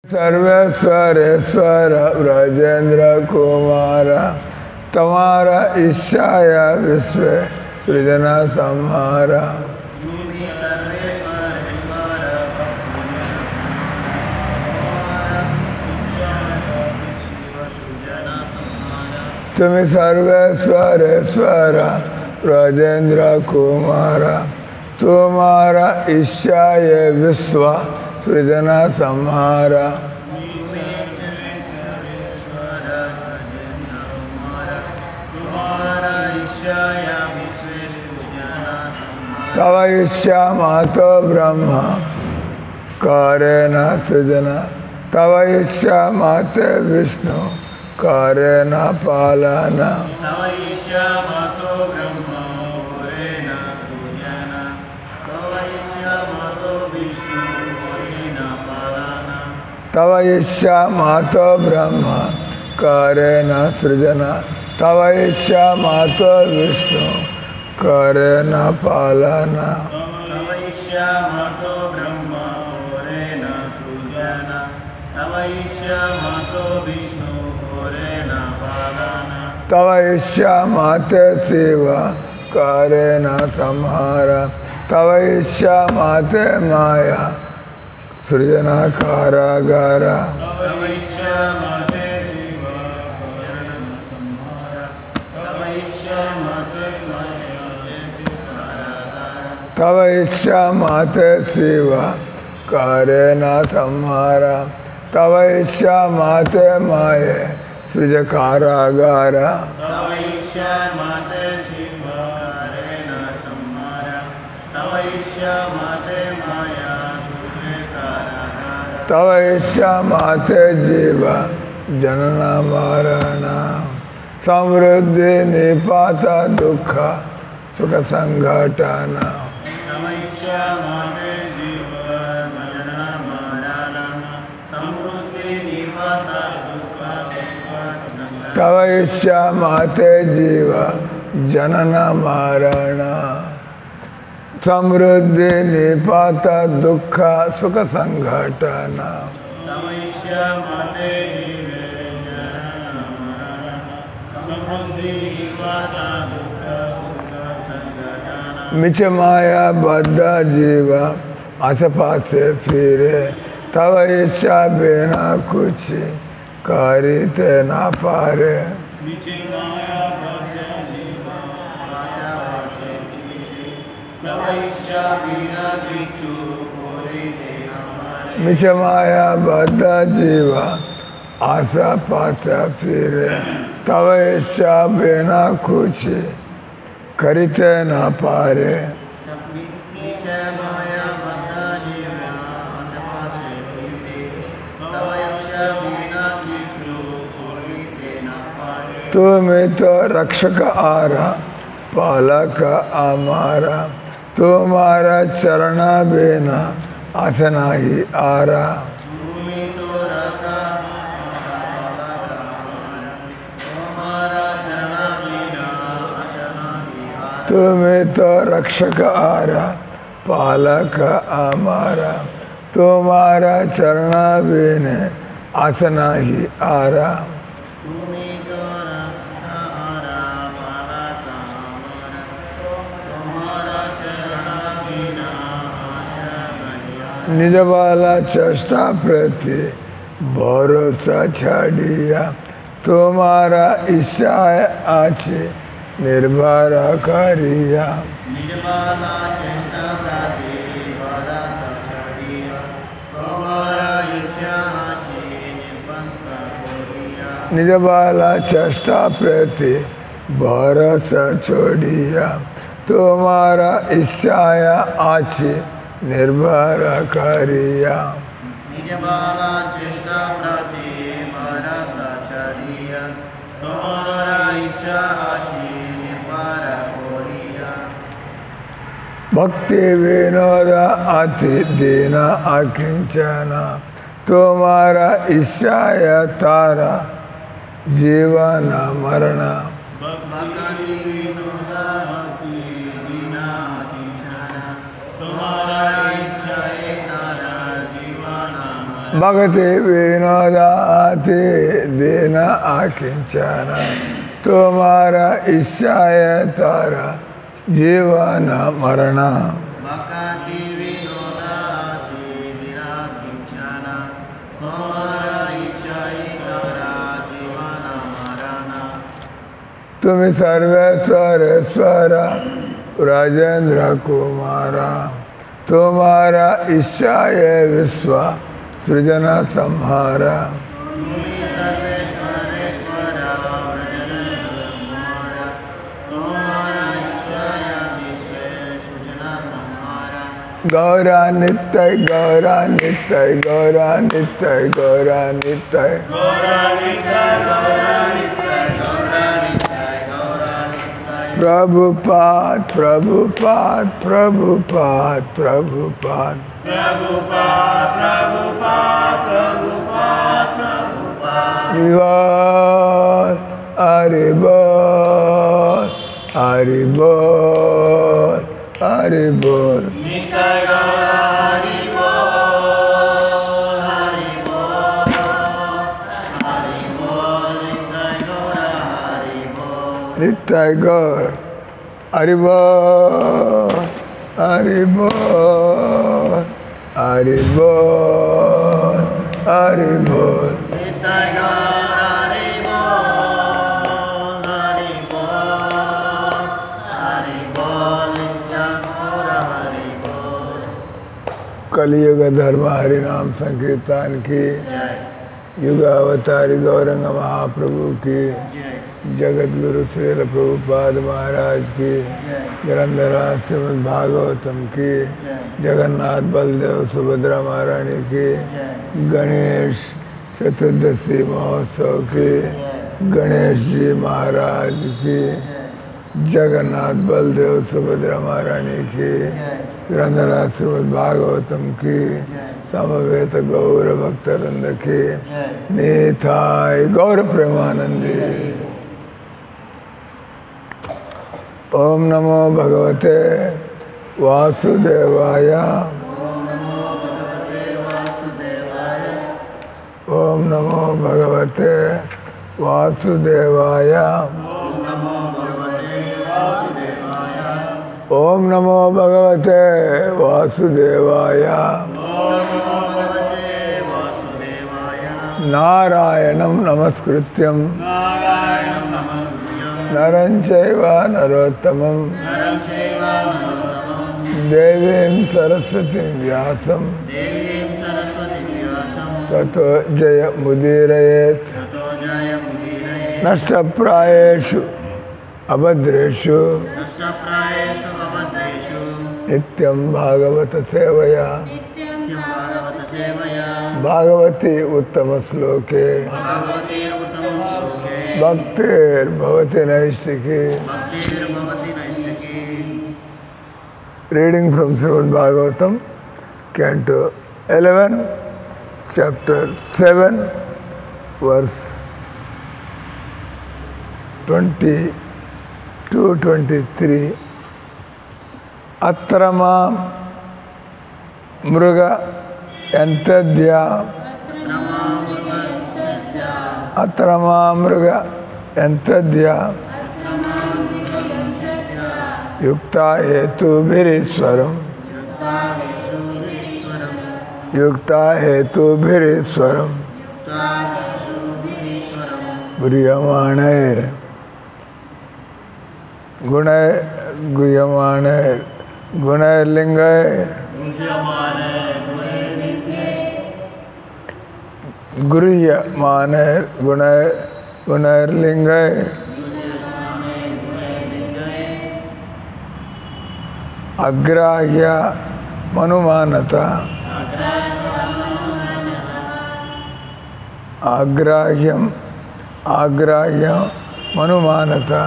सर्वेश्वरेश्वर ब्रजेंद्र कुमार तुम्हारा ईशाया विश्व सृजना संहारा। तुम सर्वेश्वरेश्वर ब्रजेंद्र कुमार तुम्हारा ईशाय विश्व सृजना संहारा। तव ईशामातो ब्रह्म कारेण सृजना तव ईशामाते विष्णु कारेण पालना। तव ईशामातो ब्रह्म कारेण सृजना तव ईशामातो विष्णु कारेण पालना। तव ईशामातो ब्रह्म कारेण सृजना तव ईशामातो विष्णु कारेण पालना। तव ईशामाते शिव कारेण संहारा तव ईशामाते माया सृजना कारागारा। तव ईशामाते शिव कारेण संहारा तव ईशामाते तव ईशामाते शिव कारेण संहारा तव ईशामाते माये सृज कारागारा। तव ईशामाते शिव कारेण संहारा तव ईशामाते माया सृज कारागारा। तव ईशामाते जीव जनन मरण समृद्धि निपात दुख सुख संघटन। तव ईशामाते जीव जनन मरण समृद्धि निपात दुख सुख संघटन। तव ईशामाते जीव जनन मरण समृद्धि निपात दुख सुख संघटन। तव ईशामाते जीव जनन मरण समृद्धि निपात दुख सुख संघटन। मिच माया बद्ध जीव आस पासे फिरे तव ईशा बिना कुछ करते ना पारे। मिच माया बद्ध जीव आशा पासे फिरे तव ईशा बिना किछु करते ना पारे। मिच माया बद्ध जीव आशा पासे फिरे तव ईशा बिना कुछ करते ना पारे। मिच माया बद्ध जीव आशा पासे फिरे तव ईशा बिना किछु करते ना पारे। तुम तो रक्षक आरा पालक हमारा तुम्हारा चरण बिना आसना ही आरा। भूमि तो रखा तुम्हारा चरण बिना आसना ही आरा। तुम तो रक्षक आरा पालक हमारा तुम्हारा चरण बिना आसना ही आरा। भूमि तो रखा पालक हमारा तुम्हारा चरण बिना आसना ही आरा। निज वाला चेष्टा प्रति भरोसा छाड़िया तुम्हारा ईशाय आचे निर्भर करिया। निज बाला चेष्टा प्रति भरोसा छाड़िया तुम्हारा इच्छा आचे निर्बंध करिया। निज वाला चेष्टा प्रति भरोसा छोड़िया तुम्हारा ईशाय आचे निर्भर करिया। निज बाला चेष्टा प्रति भरोसा छाड़िया तुम्हारा इच्छा आचे निर्भर करिया। भक्ति विनोद अति दीन अकिंचन तुम्हारा ईशाय तारा जीवन मरण। भक्ति विनोद अति दीन अकिंचन तुम्हारा इच्छा तारा जीवन भक्ति विनोदाति दीन आकिंचन तुम्हारा इच्छा है तारा जीवन मरण भक्ति विनोदाति दीन आकिंचन तुम्हारा इच्छा है तारा जीवन मरण तुम सर्वेश्वरेश्वर राजेंद्र कुमारा तुम्हारा इच्छा है विश्व सृजन संहारा गौरा नित्य गौरा नित्य गौरा नित्य गौरा नित्य प्रभुपाद प्रभुपाद प्रभुपाद प्रभुपाद हरि बोल हरि बोल हरि बोल नित्य गौर हरि बोल हरि बोल हरि बोल हरि बोल कलियुग धर्म हरि नाम संकीर्तन की युग अवतारी गौरंग महाप्रभु की जगत गुरु श्रील प्रभुपाद महाराज की ग्रंथराज श्रीमद् भागवतम की जगन्नाथ बलदेव सुभद्रा महारानी की गणेश चतुर्दशी महोत्सव की गणेश जी महाराज की जगन्नाथ बलदेव सुभद्रा महारानी की ग्रंथराज श्रीमद् भागवतम की समवेत गौर भक्तवृंद की निताय गौर प्रेमानंदी। ओम नमो भगवते वासुदेवाय ओम नमो भगवते वासुदेवाय ओम नमो भगवते वासुदेवाय नारायणं नमस्कृत्यं नरं चैव नरोत्तमं देवीं सरस्वतीं व्यासं ततो जयमुदीरयेत् नष्टप्रायेषु अभद्रेषु नित्यं भागवत सेवया भागवती उत्तम श्लोके भक्तिर्भवति नैष्टिकी। Reading from Srimad Bhagavatam, Canto 11, Chapter 7, verse 22-23. अत्रमा मृग यंत्रद्या अत्रमा मृग यंत्रद्या युक्ता हेतुभिरीश्वरम् युक्ता हेतुभिरीश्वरम् गुह्यमाणैर् गुह्यमाणैर् गुणैर्लिङ्गैर् गृह्यमाणैर् गुणैर्लिङ्गैर् अग्राह्य मनुमानता आग्राह्यम आग्राह्य मनुमानता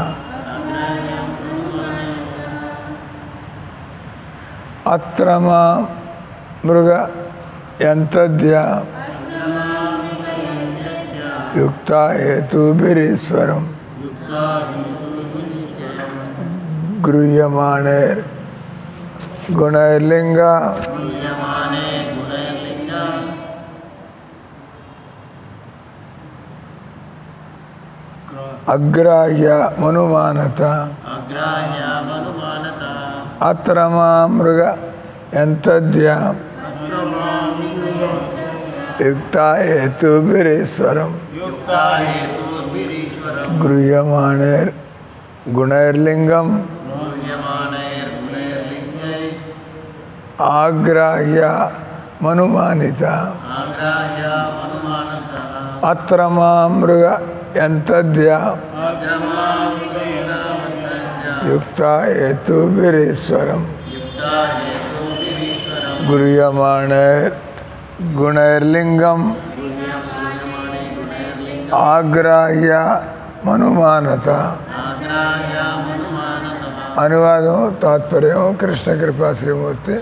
अत्रमा मृग यंत्रद्या युक्ता हेतुभिरीश्वरम् गृह्यमाणैर् गुणैर्लिङ्गा అగ్రాహ్య మనుమానత అత్రమా మృగ ఎంతద్య యుక్తాహేతుభిరీశ్వరం గృహ్యమాణైర్ గుణైర్లింగం ఆగ్రాహ్య మనుమానిత అత్రమా మృగ ఎంతద్య యుక్తాహేతుభిరీశ్వరం గృహ్యమాణైర్ గుణైర్లింగం ఆగ్రాహ్య మనుమానత. అనువాదం తాత్పర్యం కృష్ణ కృపా శ్రీమూర్తి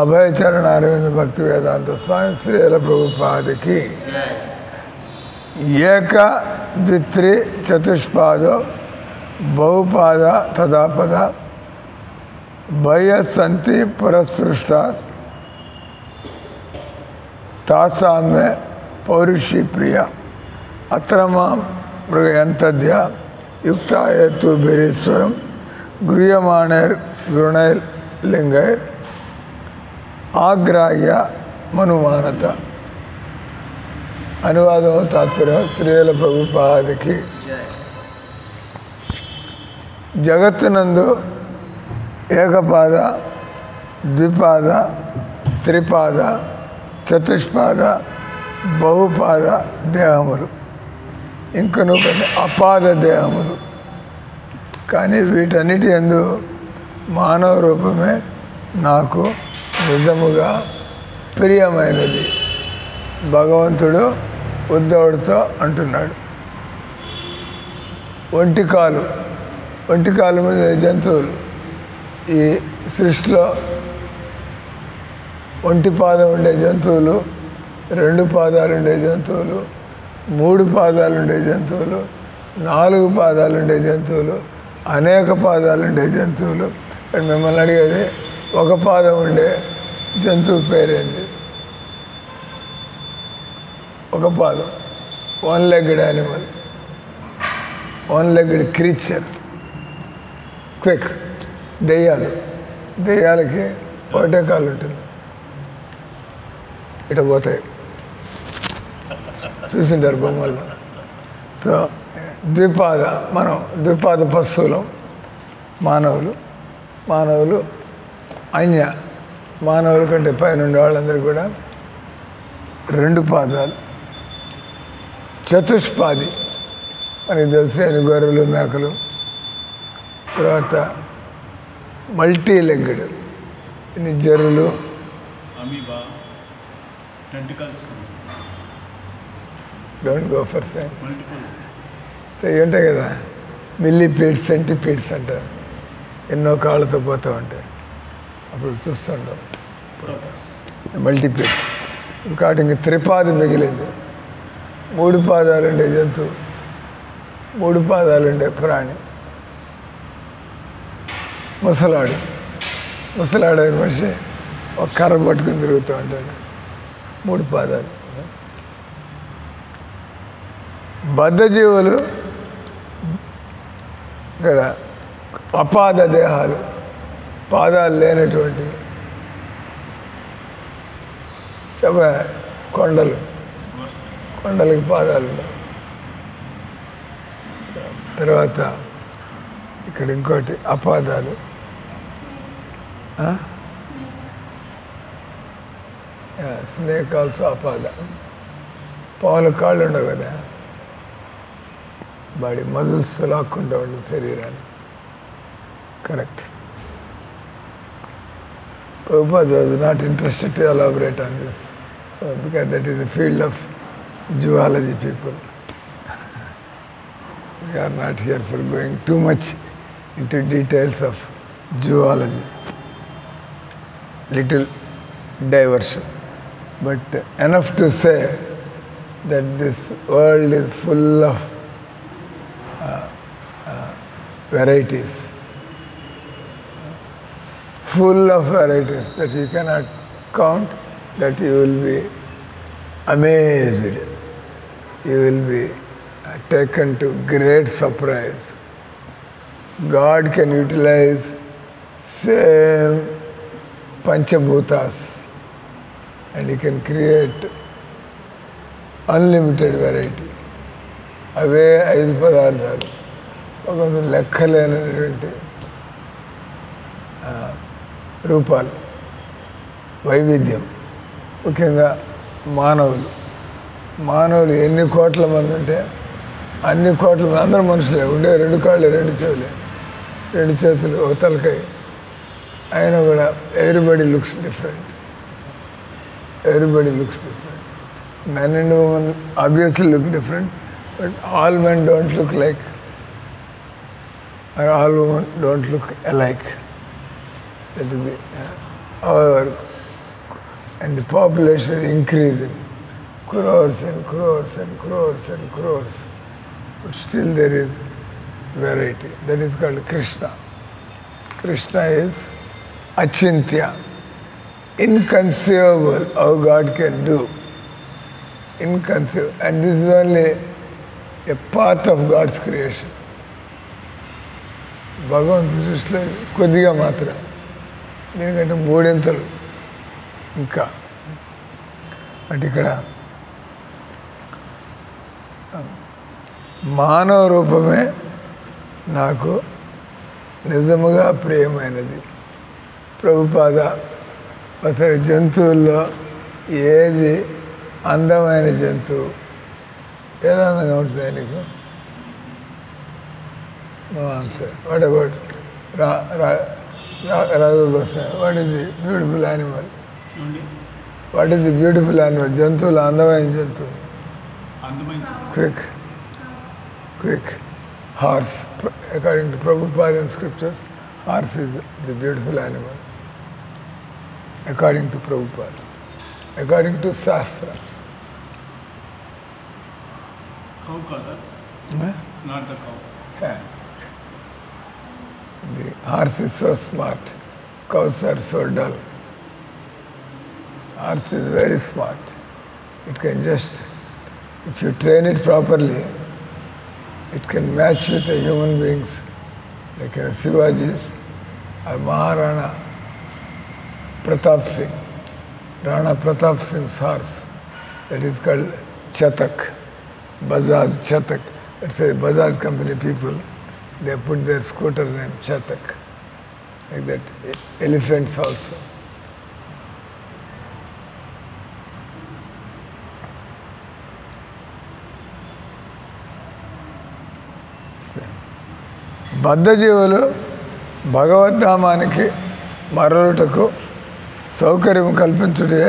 అభయచరణ అరవింద భక్తి వేదాంత స్వామి శ్రీల ప్రభుపాదికి. ఏక ద్విత్రి చతుష్పాదో బహుపాద తదాపద భయసంతి పురసృష్ట తాసామ్య పౌరుషి ప్రియ అత్రమా మృగయంతద్య యుక్తాహేతుభిరీశ్వరం గృహ్యమాణైర్ గుణైర్లింగైర్ ఆగ్రాహ్య మనుమానత. అనువాదం తాత్పర్యం శ్రీల ప్రభుపాదికి. జగత్తునందు ఏకపాద ద్విపాద త్రిపాద చతుష్పాద బహుపాద దేహములు ఇంకను కొన్ని అపాద దేహములు. కానీ వీటన్నిటి యందు మానవ రూపమే నాకు నిజముగా ప్రియమైనది. భగవంతుడు ఉద్ధవుడితో అంటున్నాడు. ఒంటికాలు మీద జంతువులు ఈ సృష్టిలో ఒంటి పాదం ఉండే జంతువులు, 2 పాదాలు ఉండే జంతువులు, 3 పాదాలు ఉండే జంతువులు, 4 పాదాలు ఉండే జంతువులు, అనేక పాదాలు ఉండే జంతువులు. మిమ్మల్ని అడిగేది ఒక పాదం ఉండే జంతువు పేరేంది? ఒక పాదం, 1 legged animal, 1 legged creature. Quick దెయ్యాలకి ఒకటే కాలు ఉంటుంది, ఇట పోతాయి, చూసింటారు బొమ్మల్లో. సో మనం ద్విపాద పశువులం. మానవులు మానవుల కంటే పైన ఉండే వాళ్ళందరూ కూడా 2 పాదాలు. చతుష్పాది మనకి తెలిసి గొర్రెలు మేకలు. తర్వాత మల్టీ లెగ్గడ్ ఇన్ని జర్రులు, డోంట్ గో ఫర్ సైన్స్ ఉంటాయి కదా, మిల్లీపీడ్స్ సెంటీపీడ్స్ అంటారు. ఎన్నో కాళ్ళతో పోతూ ఉంటాయి, అప్పుడు చూస్తుంటాం మల్టీపీడ్. ఇంకోటి ఇంక త్రిపాది మిగిలింది. 3 పాదాలు ఉండే జంతువు, 3 పాదాలు ఉండే ప్రాణి. ముసలాడే మనిషి ఒక కర్ర పట్టుకుని తిరుగుతూ ఉంటాడు, 3 పాదాలు. బద్ధజీవులు ఇక్కడ అపాద దేహాలు, పాదాలు లేనటువంటి కొండలకి పాదాలు. తర్వాత ఇక్కడ ఇంకోటి అపాదాలు, స్నేక్ ఆల్సో అపాద. పావుల కాళ్ళు ఉండవు కదా, బాడీ మజిల్స్ లాక్కుంటూ ఉంటుంది శరీరాన్ని. Correct. Prabhupada was not interested to elaborate on this. So, because that is the field of zoology people. We are not here for going too much into details of zoology. Little diversion. But enough to say that this world is full of varieties. Full of varieties that you cannot count, that you will be amazed. You will be taken to great surprise. God can utilize same Panchabhutas and He can create unlimited variety. అవే 5 పదార్థాలు ఒక లెక్కలేనటువంటి రూపాలు, వైవిధ్యం. ముఖ్యంగా మానవులు ఎన్ని కోట్ల మంది ఉంటే అన్ని కోట్ల మంది, అందరూ మనుషులే ఉండే, 2 కాళ్ళు 2 చెవులే 2 చేతులు ఒక తలకాయ, అయినా కూడా everybody looks different. Men and women obviously look different, but all men don't look like, or all women don't look alike. That is the, however, and the population is increasing, crores and crores and crores and crores, but still there is variety. That is called Krishna. Krishna is achintya, inconceivable how God can do. Inconceivable, and this is only a part of God's creation. భగవంతుడి సృష్టిలో కొద్దిగా మాత్రం, దీనికంటే 3 ఇంకా. అంటే ఇక్కడ మానవ రూపమే నాకు నిజముగా ప్రియమైనది. ప్రభుపాద అసలు జంతువుల్లో ఏది అందమైన జంతువు, ఏది అందంగా ఉంటుంది నీకు? No answer. What about Raghu Goswami? What is the beautiful animal? What is the beautiful animal? జంతువులు అందమైన జంతువు. Quick. Horse. According to Prabhupada and scriptures, horse is the beautiful animal. According to Prabhupada. According to Shastra. Cow color? Not the cow. Yeah. The horse is so smart. Cows are so dull. Horse is very smart. It can just, if you train it properly, it can match with the human beings, like Shivaji's or Maharana Pratap Singh. Rana Pratap Singh's horse, that is called Chatak, Bajaj Chatak. Let's say Bajaj company people, they put their scooter name Chatak. Like that, elephants also. బద్ధజీవులు భగవద్ధామానికి మరలుటకు సౌకర్యం కల్పించుటే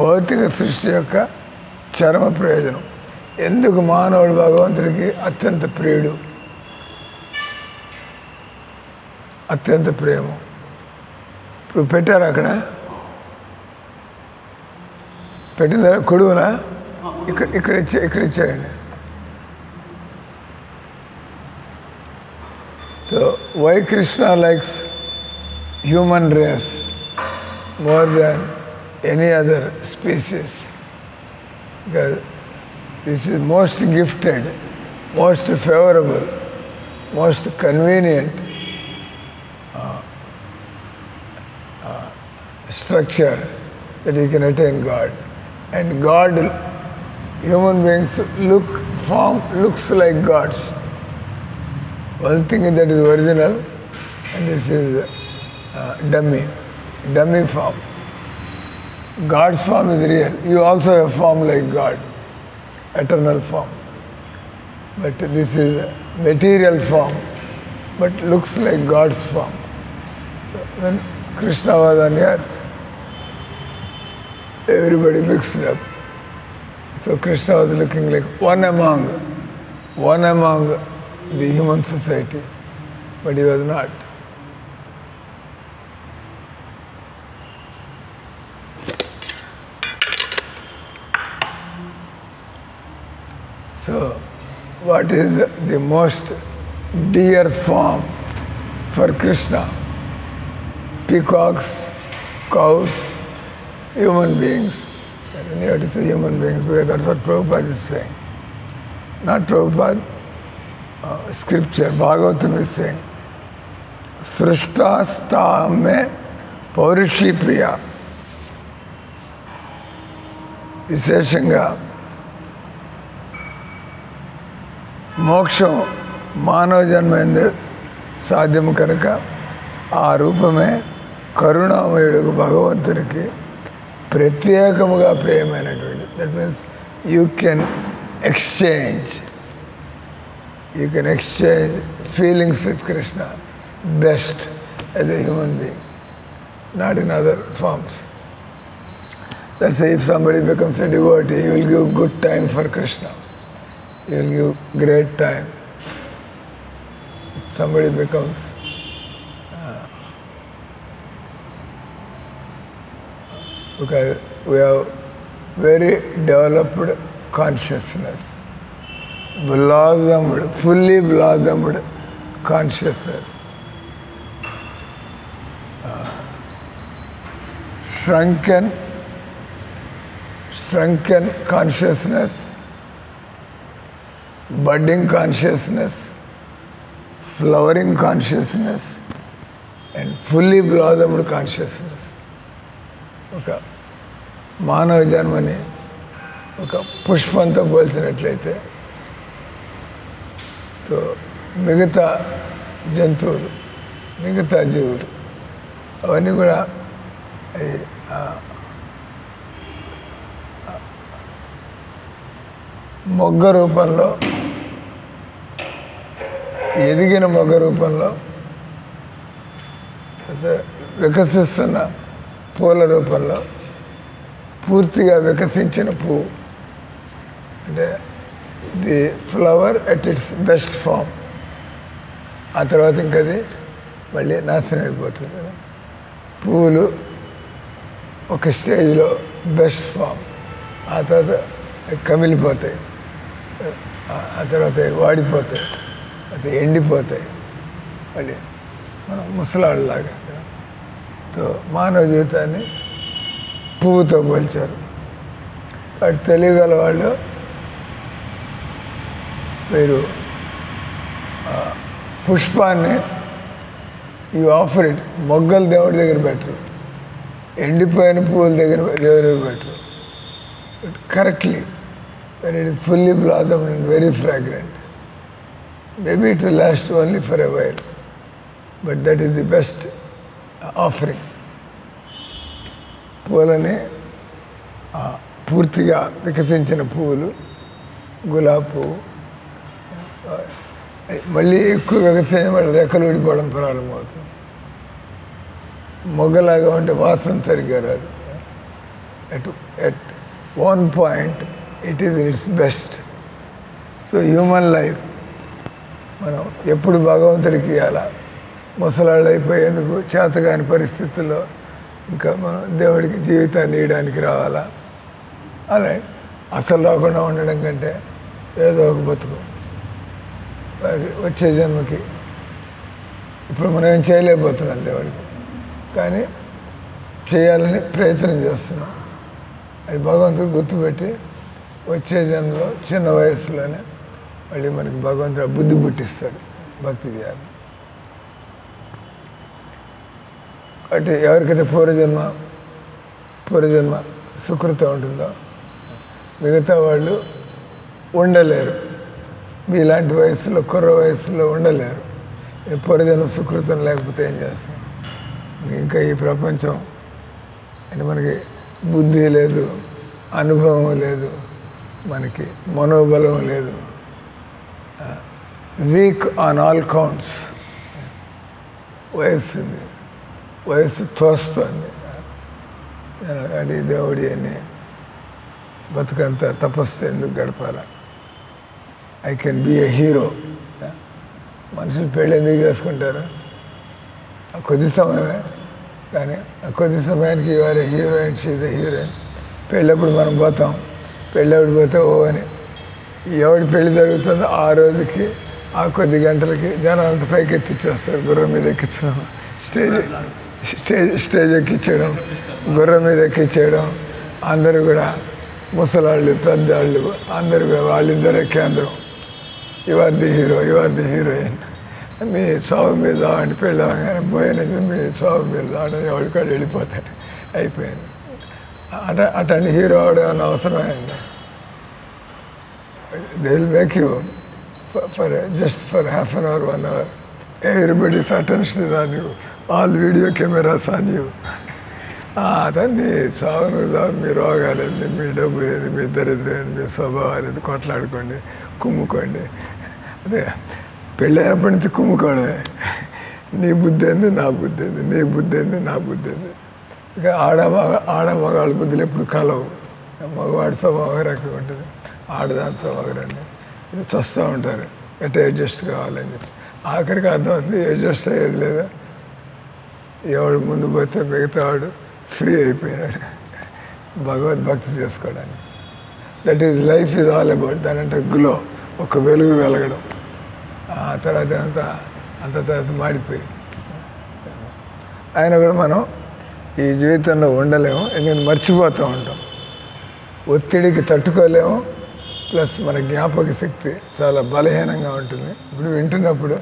భౌతిక సృష్టి యొక్క చరమ ప్రయోజనం. ఎందుకు మానవుడు భగవంతుడికి అత్యంత ప్రియుడు, అత్యంత ప్రేమ? ఇప్పుడు పెట్టారు అక్కడ, పెట్టిన కొడువునా? ఇక్కడ ఇచ్చేయండి. So why Krishna likes human race more than any other species? Because this is most gifted, most favorable, most convenient structure that you can attain God. And God, human beings looks like gods. One thing that is original, and this is dummy form. God's form is real. You also have form like God, eternal form. But this is material form, but looks like God's form. When Krishna was on earth, everybody mixed up. So Krishna was looking like one among the human society, but he was not. So, what is the most dear form for Krishna? Peacocks, cows, human beings. And you have to say human beings because that's what Prabhupada is saying. not Prabhupada, scripture, Bhagavatam is saying, Srishta me Paurishi Priya. విశేషంగా మోక్షం మానవ జన్మైంది సాధ్యము కనుక ఆ రూపమే కరుణామయుడు భగవంతునికి ప్రత్యేకముగా ప్రియమైనటువంటి. That means you can exchange feelings with Krishna best as a human being, not in other forms. Let's say if somebody becomes a devotee, he will give good time for Krishna. He will give great time. If somebody becomes because we have very developed consciousness, fully blossomed consciousness. Shrunken consciousness, budding consciousness, flowering consciousness, and fully blossomed consciousness. ఒక మానవ జన్మని ఒక పుష్పంతో పోల్చినట్లయితే మిగతా జంతువులు, మిగతా జీవులు అవన్నీ కూడా మొగ్గ రూపంలో, ఎదిగిన మొగ్గ రూపంలో, వికసిస్తున్న పూల రూపంలో, పూర్తిగా వికసించిన పువ్వు అంటే the flower at its best form. ఆ తర్వాత ఇంకది మళ్ళీ నాశనం అయిపోతుంది కదా. పువ్వులు ఒక స్టేజ్లో బెస్ట్ ఫామ్, ఆ తర్వాత కమిలిపోతాయి, ఆ తర్వాత వాడిపోతాయి, అది ఎండిపోతాయి, మళ్ళీ మనం ముసలాళ్ళలాగా. మానవ జీవితాన్ని పువ్వుతో పోల్చారు. వాటి తెలియగల వాళ్ళు మీరు పుష్పాన్ని ఆఫర్ ఇట్, మొగ్గలు దేవుడి దగ్గర పెట్టరు, ఎండిపోయిన పువ్వుల దగ్గర దేవుడి దగ్గర పెట్టరు. But correctly, when it is fully blossomed and very fragrant, maybe it will last only for a while, but that is the best offering. పూలని పూర్తిగా వికసించిన పువ్వులు, గులాబీ పువ్వు మళ్ళీ ఎక్కువ వికసించిన మళ్ళీ రెక్కలు విడిపోవడం ప్రారంభమవుతుంది. మొగ్గలాగా ఉంటే వాసన సరిగ్గా రాదు. At one point it is in its best. So human life మనం ఎప్పుడు భగవంతుడికి ఇవ్వాలా, ముసలాళ్ళు అయిపోయేందుకు చేతగాని పరిస్థితుల్లో ఇంకా మనం దేవుడికి జీవితాన్ని ఇవ్వడానికి రావాలా? అలా అసలు రాకుండా ఉండడం కంటే ఏదో ఒక బతుకు అది వచ్చే జన్మకి. ఇప్పుడు మనం ఏం చేయలేకపోతున్నాం దేవుడికి, కానీ చేయాలని ప్రయత్నం చేస్తున్నాం. అది భగవంతుడు గుర్తుపెట్టి వచ్చే జన్మలో చిన్న వయసులోనే మళ్ళీ మనకి భగవంతుడు బుద్ధి పుట్టిస్తాడు భక్తి చేయాలి. అంటే ఎవరికైతే పూర్వజన్మ సుకృతం ఉంటుందో మిగతా వాళ్ళు ఉండలేరు. మీలాంటి వయసులో, కుర్ర వయసులో ఉండలేరు. పూర్వజన్మ సుకృతం లేకపోతే ఏం చేస్తాం? ఇంకా ఈ ప్రపంచం అంటే మనకి బుద్ధి లేదు, అనుభవం లేదు, మనకి మనోబలం లేదు. Weak on all counts. వయస్సు తోస్తుంది. అది దేవుడి అని బతుకంతా తపస్సు ఎందుకు గడపాల? I can be a hero. మనుషులు పెళ్ళి ఎందుకు చేసుకుంటారు? కొద్ది సమయమే, కానీ ఆ కొద్ది సమయానికి వారే హీరోయిన్, షీజ్ ద హీరోయిన్. పెళ్ళప్పుడు మనం పోతాం, పెళ్ళప్పుడు పోతే ఓ అని ఎవడి పెళ్ళి జరుగుతుందో ఆ రోజుకి ఆ కొద్ది గంటలకి జనం అంత పైకి ఎత్తిచ్చేస్తారు. గుర్రం మీద ఎక్కించడం, స్టేజ్ ఎక్కించడం, గుర్రం మీద ఎక్కించేయడం. అందరూ కూడా ముసలాళ్ళు, పెద్దవాళ్ళు అందరూ కూడా వాళ్ళిద్దరే కేంద్రం. You are the hero, you are the heroine, మీ సాగు మీద అంటే పెళ్ళి అవగానే పోయినది మీ సాగు మీద ఆడని ఎవరికాడు వెళ్ళిపోతాడు, అయిపోయింది. అటండి హీరో అవడం అవసరమైంది. They will make you just for half an hour, 1 hour. Everybody's attention is on you. All video cameras on you. అతన్ని సాగును మీ రోగాలేంది, మీ డబ్బు ఏది, మీ దరిద్రం, మీ స్వభావాలు ఏది, కొట్లాడుకోండి, కుమ్ముకోండి. అదే పెళ్ళైనప్పటి నుంచి కుమ్ముకోవడమే. నీ బుద్ధి ఏంది, నా బుద్ధి ఏంది, నీ బుద్ధి ఏంది, నా బుద్ధి ఏంది. ఇక ఆడ మగవాళ్ళ బుద్ధులు ఎప్పుడు కలవు. మగవాడి స్వభావం రకంగా ఉంటుంది, ఆడదాని స్వభావం రండి. చస్తూ ఉంటారు ఎట్లా అడ్జస్ట్ కావాలని చెప్పి. ఆఖరికి అర్థమవుతుంది అడ్జస్ట్ అయ్యేది లేదా. ఎవడు ముందు పోతే మిగతావాడు ఫ్రీ అయిపోయినాడు భగవద్భక్తి చేసుకోవడానికి. That is life is all about దాని అంటే గ్లో, ఒక వెలుగు వెలగడం. ఆ తర్వాత అంత తర్వాత మాడిపోయి ఆయన కూడా మనం ఈ జీవితంలో ఉండలేము, ఎందుకంటే మర్చిపోతూ ఉంటాం, ఒత్తిడికి తట్టుకోలేము. ప్లస్ మన జ్ఞాపక శక్తి చాలా బలహీనంగా ఉంటుంది. ఇప్పుడు వింటున్నప్పుడు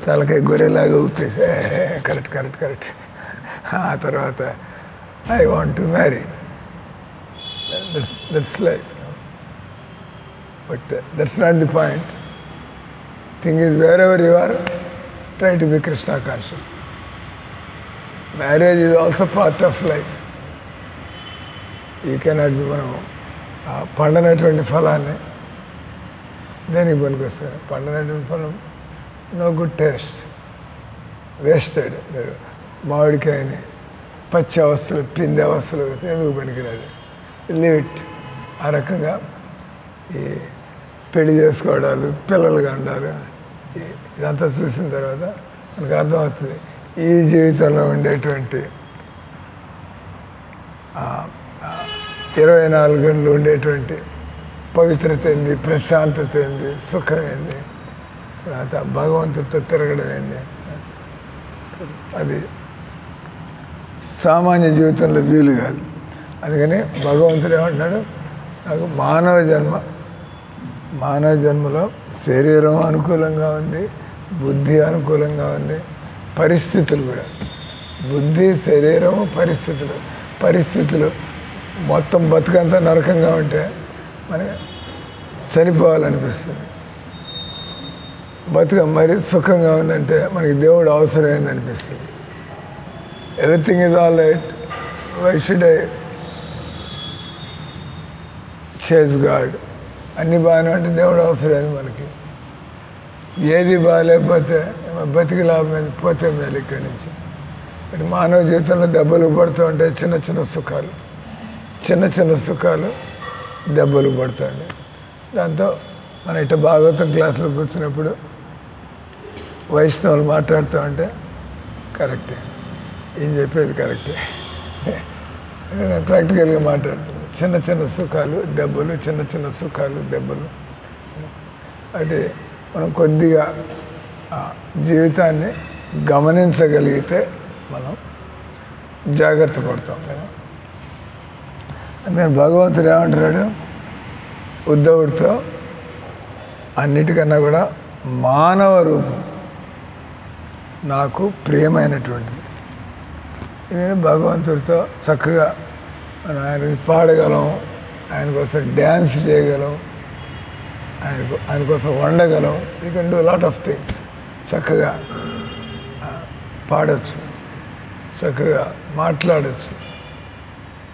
తలకాయ గొర్రెలాగా ఊపేసి కరెక్ట్ కరెక్ట్ కరెక్ట్. ఆ తర్వాత I want to marry, that's life. But that's not the point. Thing is wherever you are, try to be Krishna conscious. Marriage is also part of life. You cannot be మనం పండనటువంటి ఫలాన్ని దేనికి పనికొస్తుంది? పండనటువంటి ఫలం no good taste, wasted. మీరు మామిడికాయని పచ్చి అవస్థలు, పిండి అవస్థలు ఎందుకు పనికిరాదు? Leave it. ఆ రకంగా ఈ పెళ్లి చేసుకోవడాలు, పిల్లలు కండాలు, ఇదంతా చూసిన తర్వాత మనకు అర్థమవుతుంది ఈ జీవితంలో ఉండేటువంటి 24 గంటలు ఉండేటువంటి పవిత్రత ఏంది, ప్రశాంతత ఏంది, సుఖం ఏంది, తర్వాత భగవంతుడితో తిరగడం ఏంది, అది సామాన్య జీవితంలో వీలు కాదు. అందుకని భగవంతుడు ఏమంటున్నాడు, నాకు మానవ జన్మలో శరీరం అనుకూలంగా ఉంది, బుద్ధి అనుకూలంగా ఉంది, పరిస్థితులు కూడా, బుద్ధి, శరీరం, పరిస్థితులు మొత్తం బతుకంతా నరకంగా ఉంటే మనకి చనిపోవాలనిపిస్తుంది. మరి సుఖంగా ఉందంటే మనకి దేవుడు అవసరమైంది అనిపిస్తుంది. Everything is all right, why should I chase God? అన్నీ బాగానే ఉంటే దేవుడు అవసరమైంది మనకి. ఏది బాగాలేకపోతే బతికి లాభం పోతే మేలు ఇక్కడి నుంచి. అంటే మానవ జీవితంలో దెబ్బలు పడుతూ ఉంటాయి, చిన్న చిన్న సుఖాలు దెబ్బలు పడతాయండి. దాంతో మన ఇట్లా భాగవతం క్లాసులో కూర్చున్నప్పుడు వైష్ణవులు మాట్లాడుతూ ఉంటే కరెక్టే, ఏం చెప్పేది కరెక్టే, నేను ప్రాక్టికల్గా మాట్లాడుతున్నాను. చిన్న సుఖాలు దెబ్బలు, చిన్న సుఖాలు దెబ్బలు. అంటే మనం కొద్దిగా జీవితాన్ని గమనించగలిగితే మనం జాగ్రత్త పడతాం కదా. అందుకని భగవంతుడు ఏమంటున్నాడు ఉద్ధవుడితో, అన్నిటికన్నా కూడా మానవ రూపం నాకు ప్రియమైనటువంటిది. నేను భగవంతుడితో చక్కగా మనం ఆయనకి పాడగలం, ఆయన కోసం డ్యాన్స్ చేయగలం, ఆయన కోసం వండగలం. You can do lot of things. చక్కగా పాడచ్చు, చక్కగా మాట్లాడచ్చు,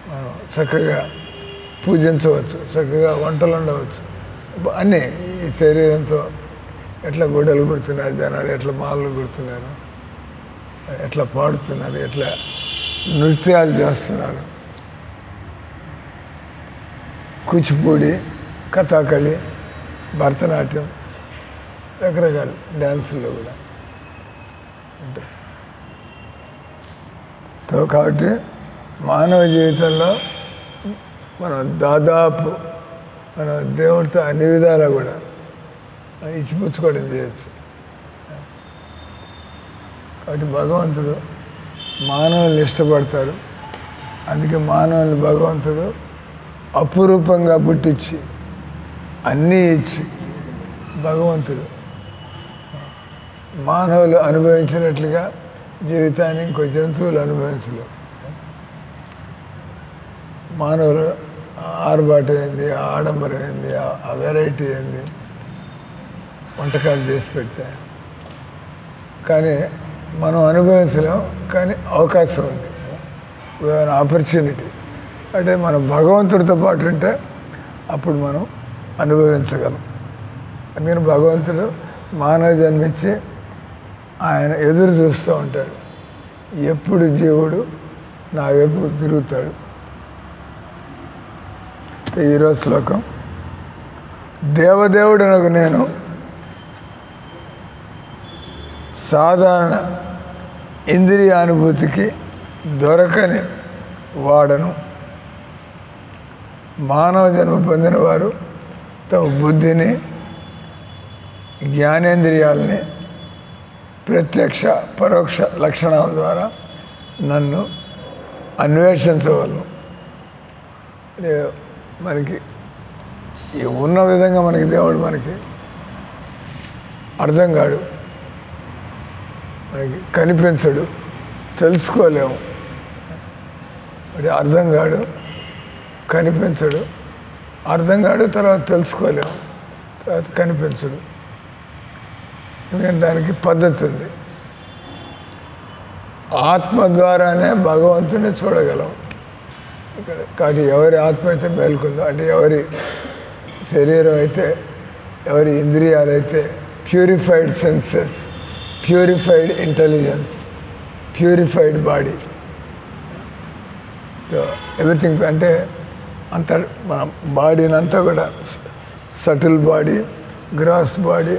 మనం చక్కగా పూజించవచ్చు, చక్కగా వంటలు వండవచ్చు. అన్నీ ఈ శరీరంతో ఎట్లా గుడ్డలు కుడుతున్నారు జనాలు, ఎట్లా మాలలు కుడుతున్నారు, ఎట్లా పాడుతున్నారు, ఎట్లా నృత్యాలు చేస్తున్నారు, కూచిపూడి, కథాకళి, భరతనాట్యం, రకరకాల డ్యాన్సుల్లో కూడా ఉంటాయి. కాబట్టి మానవ జీవితంలో మనం దాదాపు మన దేవుడితో అన్ని విధాలా కూడా ఇచ్చిపుచ్చుకోవడం చేయొచ్చు. కాబట్టి భగవంతుడు మానవుల్ని ఇష్టపడతారు. అందుకే మానవుల్ని భగవంతుడు అపురూపంగా పుట్టించి అన్నీ ఇచ్చి భగవంతుడు మానవులు అనుభవించినట్లుగా జీవితాన్ని ఇంకో జంతువులు అనుభవించలేవు. మానవులు ఆర్భాటం ఏంది, ఆడంబరం ఏంది, ఆ వెరైటీ ఏంది, వంటకాలు చేసి పెడితే కానీ మనం అనుభవించలేం. కానీ అవకాశం ఉంది, ఆపర్చునిటీ. అంటే మనం భగవంతుడితో పాటు ఉంటే అప్పుడు మనం అనుభవించగలం. అందుకని భగవంతుడు మానవ జన్మించి ఆయన ఎదురు చూస్తూ ఉంటాడు, ఎప్పుడు జీవుడు నా వైపు తిరుగుతాడు. ఈరోజు శ్లోకం, దేవదేవుడనకు నేను సాధారణ ఇంద్రియానుభూతికి దొరకని వాడను. మానవ జన్మ పొందిన వారు తమ బుద్ధిని, జ్ఞానేంద్రియాలని ప్రత్యక్ష పరోక్ష లక్షణాల ద్వారా నన్ను అన్వేషించవలను. అంటే మనకి ఈ ఉన్న విధంగా మనకి దేవుడు మనకి అర్థం కాడు, మనకి కనిపించడు, తెలుసుకోలేము. అంటే అర్థం కాడు, కనిపించడు, అర్థం కాడు, తర్వాత తెలుసుకోలేము, తర్వాత కనిపించడు. ఎందుకంటే దానికి పద్ధతి ఉంది. ఆత్మ ద్వారానే భగవంతుని చూడగలం. ఇక్కడ కాబట్టి ఎవరి ఆత్మ అయితే మేలుకుందో, అంటే ఎవరి శరీరం అయితే, ఎవరి ఇంద్రియాలు అయితే purified senses, purified intelligence, purified body, everything. అంటే అంత మన బాడీని అంతా కూడా subtle body, gross body,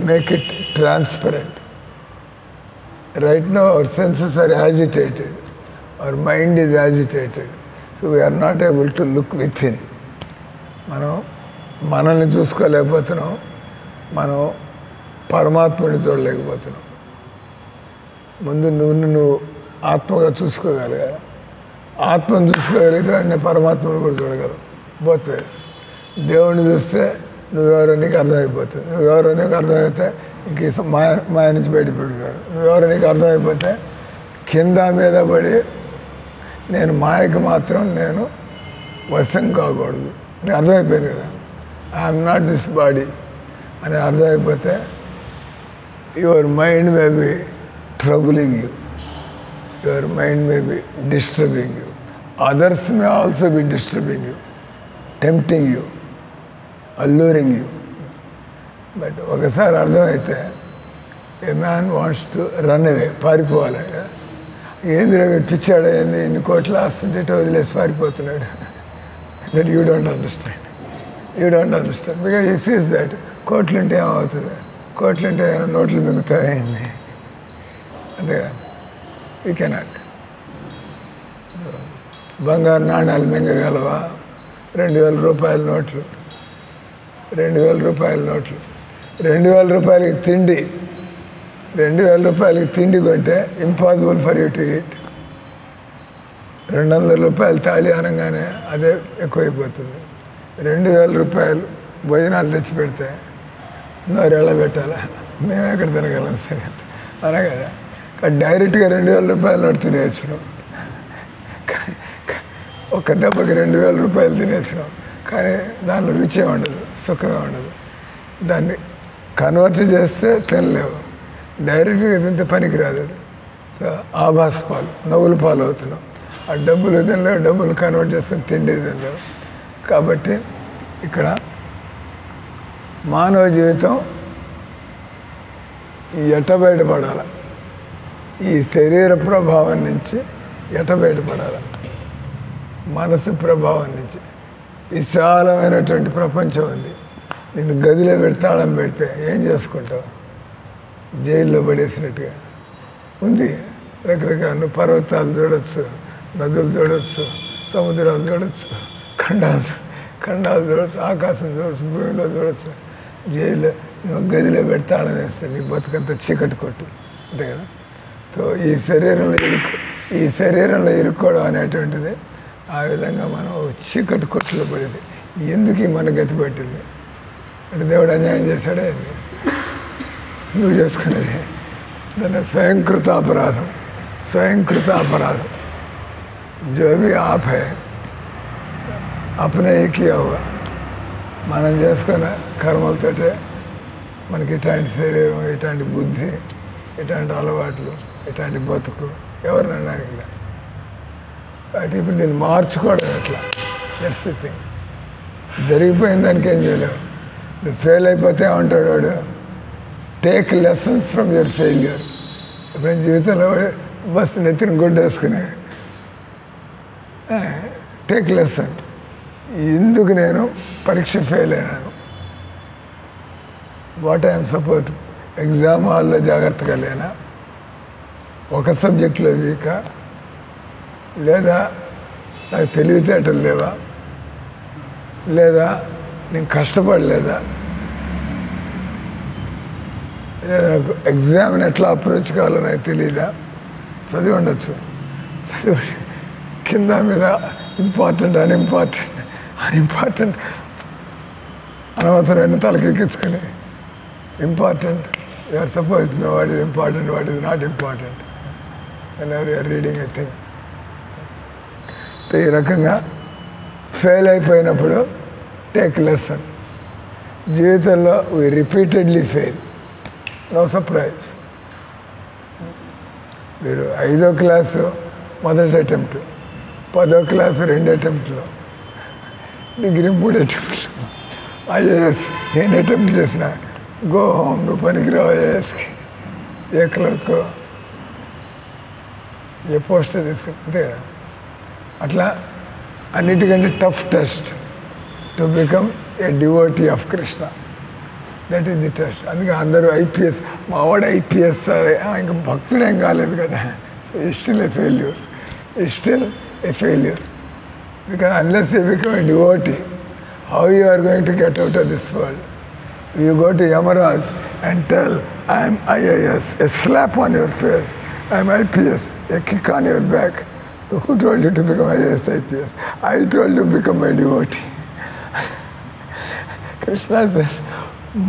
make it transparent. Right now our senses are agitated, our mind is agitated, so we are not able to look within. మనల్ని చూసుకోలేకపోతున్నాం, మనం పరమాత్మని చూడలేకపోతున్నాం. ముందు నువ్వు ఆత్మగా చూసుకోగలగాలి. ఆత్మను చూసుకోగలిగితే నేను పరమాత్మను కూడా చూడగలవు. Both ways. దేవుడిని చూస్తే నువ్వెవరో నీకు అర్థమైపోతుంది. నువ్వెవరో నీకు అర్థమైతే ఇంక మాయ నుంచి బయటపడిపోయారు. నువ్వెవరో నీకు అర్థమైపోతే కింద మీద పడి నేను మాయకు మాత్రం నేను వశం కాకూడదు, నీకు అర్థమైపోయింది కదా, ఐఎమ్ నాట్ దిస్ బాడీ అని అర్థమైపోతే your mind may be troubling you, your mind may be disturbing you, others may also be disturbing you, tempting you, alluring you. But ఒకసారి అర్థమైతే a man wants to run away, పారిపోవాలి. ఏంది పిచ్చాడు, ఏంది ఇన్ని కోట్లు ఆస్తుంటే వదిలేసి పారిపోతున్నాడు. That you don't understand, because he sees that కోట్లుంటే ఏమవుతుంది, కోట్లుంటే నోట్లు మిగుతాయండి, అంతేగా. You cannot. బంగారు నాణ్యాలు మింగగలవా? 2000 రూపాయల నోట్లు, 2000 రూపాయల నోట్లు, 2000 రూపాయలకి తిండి, 2000 రూపాయలకి తిండి కొంటే impossible for you to eat. 200 రూపాయలు తాళి అనగానే అదే ఎక్కువైపోతుంది. 2000 రూపాయలు భోజనాలు తెచ్చి పెడితే నోరెళ్ళ పెట్టాలా, మేము ఎక్కడ తినగలం సరే అలా కదా. కానీ డైరెక్ట్గా 2000 రూపాయల నోటు తినేసినాం, ఒక దెబ్బకి 2000 రూపాయలు తినేసినాం. కానీ దానిలో రుచి ఉండదు, సుఖమే ఉండదు. దాన్ని కన్వర్ట్ చేస్తే తినలేవు, డైరెక్ట్గా తింటే పనికిరాదు. అది సో ఆభాస పాలు, నవ్వుల పాలు అవుతున్నాం. ఆ డబ్బులు తినలేవు, డబ్బులు కన్వర్ట్ చేసుకొని తిండి తినలేవు. కాబట్టి ఇక్కడ మానవ జీవితం ఎట్ట బయటపడాలి, ఈ శరీర ప్రభావం నుంచి ఎట్ట బయటపడాలి, మనసు ప్రభావం నుంచి. విశాలమైనటువంటి ప్రపంచం ఉంది. నిన్ను గదిలో తాళం పెడితే ఏం చేసుకుంటావు? జైల్లో పడేసినట్టుగా ఉంది. రకరకాల పర్వతాలు చూడొచ్చు, నదులు చూడొచ్చు, సముద్రాలు చూడొచ్చు, ఖండాలు చూడొచ్చు, ఆకాశం చూడొచ్చు, భూమిలో చూడొచ్చు. జైల్లో గదిలో తాళం వేస్తే నీ బతుకంతా చీకటి కొట్టు, అంతే కదా. సో ఈ శరీరంలో ఇరుక్కోవడం అనేటువంటిది ఆ విధంగా మనం చీకటి కొట్టులో పడేది. ఎందుకు మన గతి పట్టింది? అంటే దేవుడు అన్యాయం చేశాడే ఏంది? నువ్వు చేసుకునేది దాన్ని స్వయంకృత అపరాధం. స్వయంకృత అపరాధం. जो भी आप है अपने ही किया हुआ. మనం చేసుకున్న కర్మలతోటే మనకి ఇట్లాంటి శరీరం, ఇట్లాంటి బుద్ధి, ఇట్లాంటి అలవాట్లు, ఇట్లాంటి బతుకు ఎవరిని అనడానికి లేదు. కాబట్టి ఇప్పుడు దీన్ని మార్చుకోవడం ఎట్లా? That's the thing. జరిగిపోయిన దానికి ఏం చేయలేవు. నువ్వు ఫెయిల్ అయిపోతే ఉంటాడు వాడు, take lessons from your failure. ఇప్పుడు జీవితంలో బస్ నెత్తిన గుడ్డ వేసుకునే టేక్ లెసన్. ఎందుకు నేను పరీక్ష ఫెయిల్ అయినాను? What I'm support? ఎగ్జామ్ హాల్లో జాగ్రత్తగా లేనా? ఒక సబ్జెక్టులో వీకా? లేదా నాకు తెలివితేటలు లేవా? లేదా నేను కష్టపడలేదా? లేదా నాకు ఎగ్జామ్ని ఎట్లా అప్రోచ్ కావాలో నాకు తెలియదా? చదివి ఉండొచ్చు, చదివి కింద మీద ఇంపార్టెంట్, అన్ఇంపార్టెంట్ అనవసరమైన తలకెక్కించుకొని important you are suppose know what is important, what is not important when you are reading a thing. ఈ రకంగా ఫెయిల్ అయిపోయినప్పుడు టేక్ లెసన్. జీవితంలో we repeatedly fail, no surprise. మీరు 5వ క్లాసు మొదటి అటెంప్ట్, 10వ క్లాసు 2 అటెంప్ట్లో, డిగ్రీ 3 అటెంప్ట్లు, ఐఏఎస్ ఎన్ని అటెంప్ట్ చేసినా గో హోమ్, నువ్వు పనికిరావు ఐఏఎస్కి, ఏ క్లర్క్, ఏ పోస్ట్ తీసుకుని, అంతే కదా. అట్లా అన్నిటికంటే tough test to become a devotee of Krishna. That is the test. అందుకే అందరూ ఐపీఎస్, మావాడు ఐపీఎస్ సరే, ఇంకా భక్తుడేం కాలేదు కదా. So still A failure, still A failure. Because unless you become a devotee, how you are going to get out of this world? You go to Yamaraj and tell, I am IAS, a slap on your face. I am IPS, a kick on your back. Who told you to become IAS, IPS? I told you to become a devotee. Krishna says,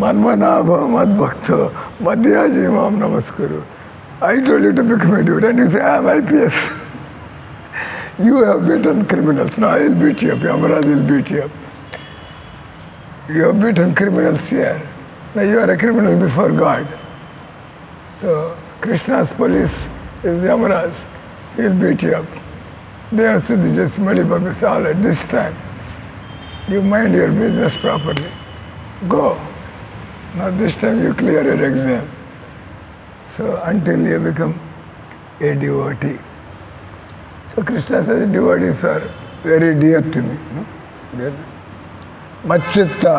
Manmanabha mad bhakto madhyaji mam namaskuru. I told you to become a devotee and you say, I am IPS. You have beaten criminals, now I will beat you up, Yamaraj will beat you up. You have beaten criminals here. Now you are a criminal before God. So Krishna's police is Yamaraj. He will beat you up. They have said, just Malibaba, all at this time. You mind your business properly. Go. Now this time you clear your exam. So until you become a devotee. So Krishna says, devotees are very dear to me. Machchitta,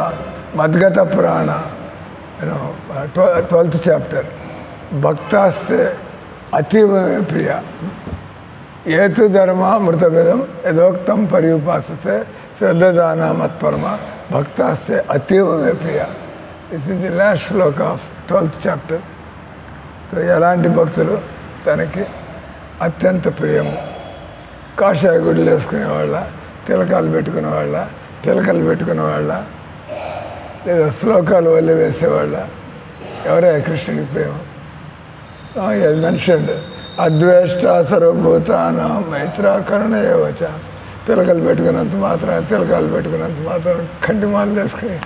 Madgata Prana, 12th chapter. Bhaktasya ativame priya. Yetu dharma mrtabedam edoktam pariyupasate sraddhadana matparma bhaktasya ativame priya. This is the last sloka of 12th chapter. So elanti bhaktulu tanaki atyanta priyamu. కాషాయ గుడ్లు వేసుకునే వాళ్ళ, తిలకాలు పెట్టుకునే వాళ్ళ, తిలకలు పెట్టుకునే వాళ్ళ, లేదా శ్లోకాలు వల్ల వేసేవాళ్ళ, ఎవరే కృష్ణుడికి ప్రేమ? మెన్షన్డ్ అద్వేష్ట సర్వభూతానాం మైత్ర కరుణ ఏవచ. పిలకలు పెట్టుకున్నంత మాత్రం, తిలకాలు పెట్టుకున్నంత మాత్రం కంటి మాలలు వేసుకుని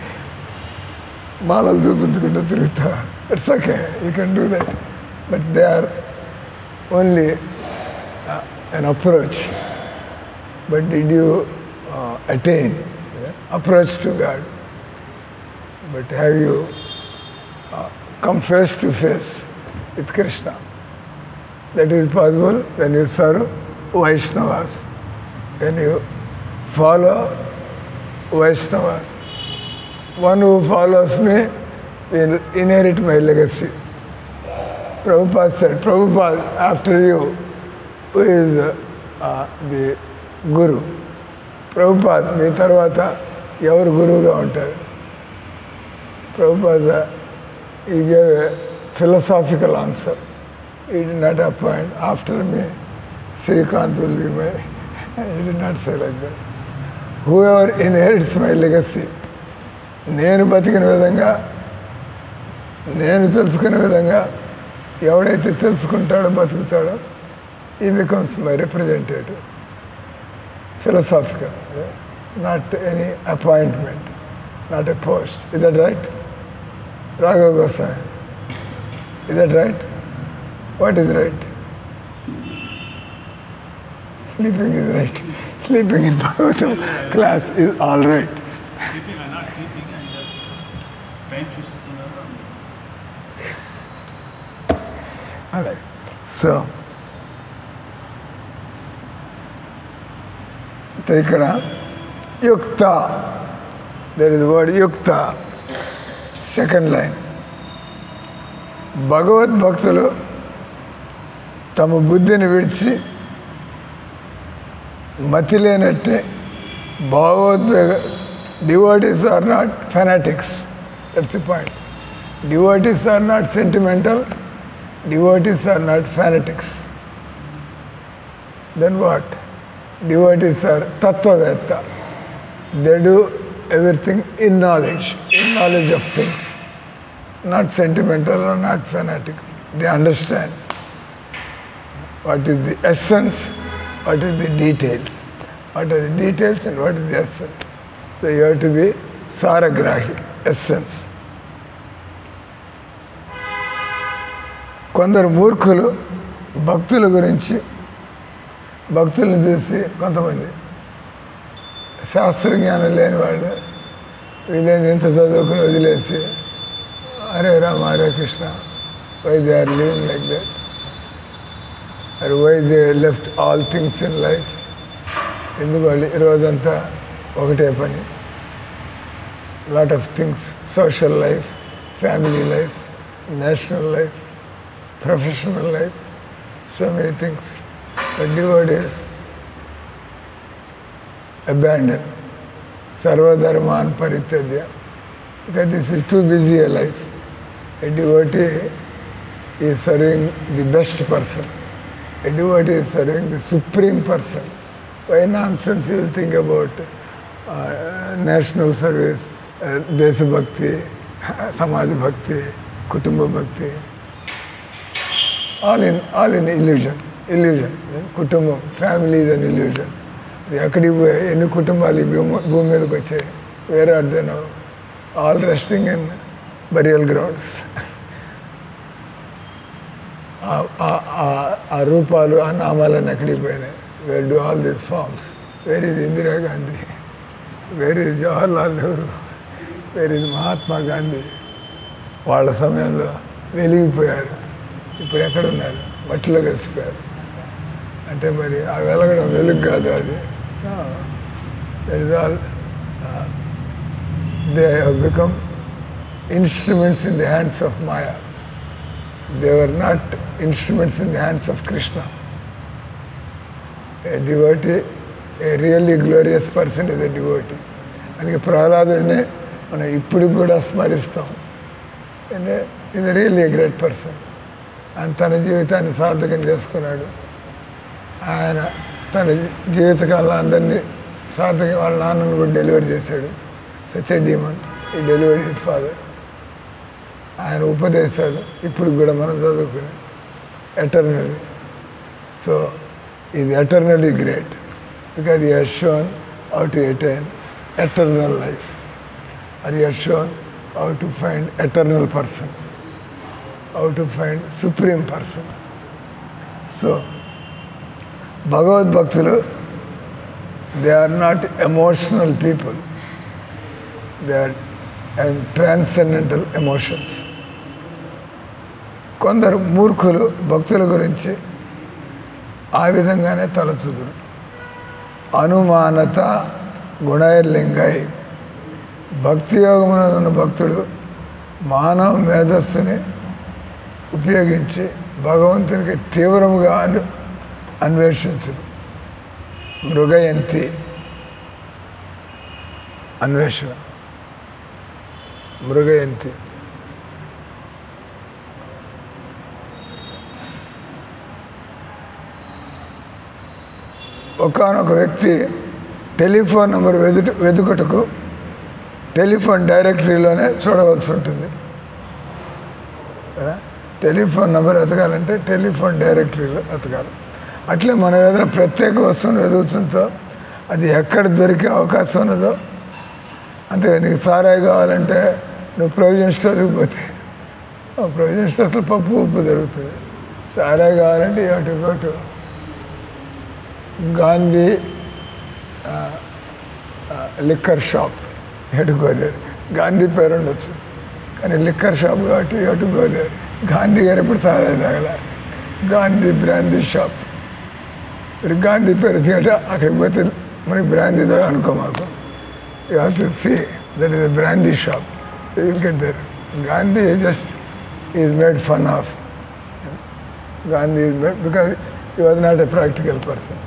మాలలు చూపించుకుంటూ తిరుగుతా. It's okay, you can do that. But they are only an approach. But did you attain approach to God? But have you come face to face with Krishna? That is possible when you serve Vaishnavas, when you follow Vaishnavas. One who follows me will inherit my legacy. Prabhupada said, Prabhupada after you, who is the Guru? Prabhupada, మీ తర్వాత ఎవరు గురువుగా ఉంటారు? Prabhupada, he gave a philosophical answer. He did not appoint after me, Srikant will be my, he did not say like that. Whoever inherits my legacy నేను బతికిన విధంగా, నేను తెలుసుకునే విధంగా ఎవడైతే తెలుసుకుంటాడో బతుకుతాడో ఈ becomes my representative. Philosophical, not any appointment, not a post. Is that right? Raghav Goswami. Is that right? What is right? Sleeping is right. Sleeping in Bhagavatam class is all right. Sleeping, I'm not sleeping, I'm just time చూస్తున్నాను. All right. So, ఇక్కడ యుక్త, there is the word యుక్త, second line. భగవద్భక్తులు తమ బుద్ధిని విడిచి మతి లేనట్టే భావోద్వేగ, devotees are not fanatics, that's the point. Devotees are not sentimental, devotees are not fanatics. Then what? Devotees are tattvavetta. They do everything in knowledge of things, not sentimental or not fanatic. They understand what is the essence, what is the details, what are the details and what is the essence. So you have to be saragrahi, essence. కొందరు మూర్ఖులు భక్తుల గురించి, భక్తులను చూసి కొంతమంది శాస్త్రజ్ఞానం లేని వాళ్ళు వీళ్ళని ఎంత చదువుకుని వదిలేసి Hare Rama Hare Krishna, why they are living like that, or why they left all things in life. ఎందుకు వాళ్ళు ఈరోజంతా ఒకటే పని, lot of things, social life, family life, national life, professional life, so many things. But devotees abandon sarvadharman parityajya, because this is too busy a life. A devotee is serving the best person. A devotee is serving the supreme person. Why nonsense you will think about national service, Desha Bhakti, Samaj Bhakti, Kutumba Bhakti, all in illusion. కుటుంబం, family is an illusion. ఎక్కడికి పోయి ఎన్ని కుటుంబాలు భూమి మీదకి వచ్చాయి, వేరే అర్థం, all resting in burial grounds. ఆ రూపాలు, ఆ నామాలన్నీ ఎక్కడికి పోయినాయి? Where do all these forms? Where is Indira Gandhi? Where is Jawaharlal Nehru? Where is Mahatma Gandhi? వాళ్ళ సమయంలో వెలిగిపోయారు, ఇప్పుడు ఎక్కడున్నారు? మట్టిలో కలిసిపోయారు. అంటే మరి ఆ వెలగడం వెలుగు కాదు అది. That is all they have become instruments in the hands of maya. They were not instruments in the hands of Krishna. A devotee, a really glorious person is a devotee. అందుకే ప్రహ్లాదుడిని మనం ఇప్పుడు కూడా స్మరిస్తాం. Is really a great person. ఆయన తన జీవితాన్ని సార్థకం చేసుకున్నాడు. ఆయన తన జీవితకాలంలో అందరినీ సార్థకం, వాళ్ళ నాన్నను కూడా డెలివరీ చేశాడు. సచ్ ఎ డీమన్, ఈ డెలివరీ హిస్ ఫాదర్. ఆయన ఉపదేశాలు ఇప్పుడు కూడా మనం చదువుకునే eternally. So is eternally great because he has shown how to attain eternal life, or he has shown how to find eternal person, how to find supreme person. So Bhagavad Bhaktulu, they are not emotional people, they are transcendental emotions. కొందరు మూర్ఖులు భక్తుల గురించి ఆ విధంగానే తలచుదురు. అనుమానత గుణైర్లింగై, భక్తి యోగమున భక్తుడు మానవ మేధస్సుని ఉపయోగించి భగవంతునికి తీవ్రముగా అన్వేషించు. మృగయంతి అన్వేషణ, మృగయంతి. ఒకానొక వ్యక్తి టెలిఫోన్ నెంబర్ వెతుకుటకు టెలిఫోన్ డైరెక్టరీలోనే చూడవలసి ఉంటుంది కదా. టెలిఫోన్ నెంబర్ ఎతకాలంటే టెలిఫోన్ డైరెక్టరీలో ఎతకాలి. అట్లే మనం ఏదైనా ప్రత్యేక వస్తువును ఎదుగుతుందో అది ఎక్కడ దొరికే అవకాశం ఉన్నదో, అంతే. నీకు సారాయి కావాలంటే నువ్వు ప్రొవిజన్ స్టోర్కి పోతే ప్రొవిజన్ స్టోర్స్లో పప్పు ఉప్పు దొరుకుతుంది. సారాయి కావాలంటే ఇటు గోటు గాంధీ లిక్కర్ షాప్, ఎటు గోదావరి. గాంధీ పేరు ఉండొచ్చు కానీ లిక్కర్ షాప్ కాబట్టి ఎటు గోదావరి. గాంధీ గారు ఎప్పుడు సారాయి తాగల. గాంధీ బ్రాందీ షాప్, మీరు గాంధీ పేరు తీయట అక్కడికి పోతే మనకి బ్రాందీ ద్వారా అనుకో మాకు. You have to see that is the brandy shop. So you will get there. Gandhi just is made fun of. Gandhi is made because he was not a practical person.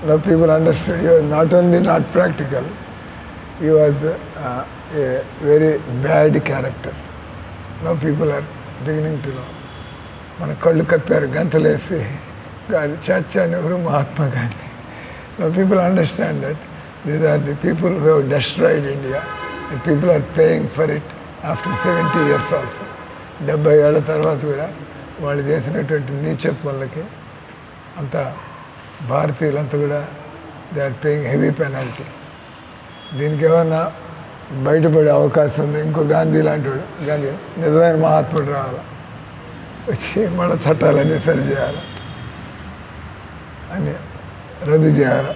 Now people understood he was not only not practical, he was a very bad character. Now people are beginning to know. మన కళ్ళు కప్పారు గంతలేసి Gandhi, Chacha Nehru, Mahatma Gandhi. Now people understand that these are the people who have destroyed India and people are paying for it after 70 years also. 70 ఏళ్ళ తర్వాత కూడా వాళ్ళు చేసినటువంటి నీచ పనులకి అంత భారతీయులంతా కూడా they are paying heavy penalty. దీనికి ఏమన్నా బయటపడే అవకాశం ఉంది. ఇంకో గాంధీ లాంటి వాడు, గాంధీ నిజమైన మహాత్ముడు రావాలి, వచ్చి మన చట్టాలన్నీ సరి చేయాలి, అని రద్దు చేయాలి.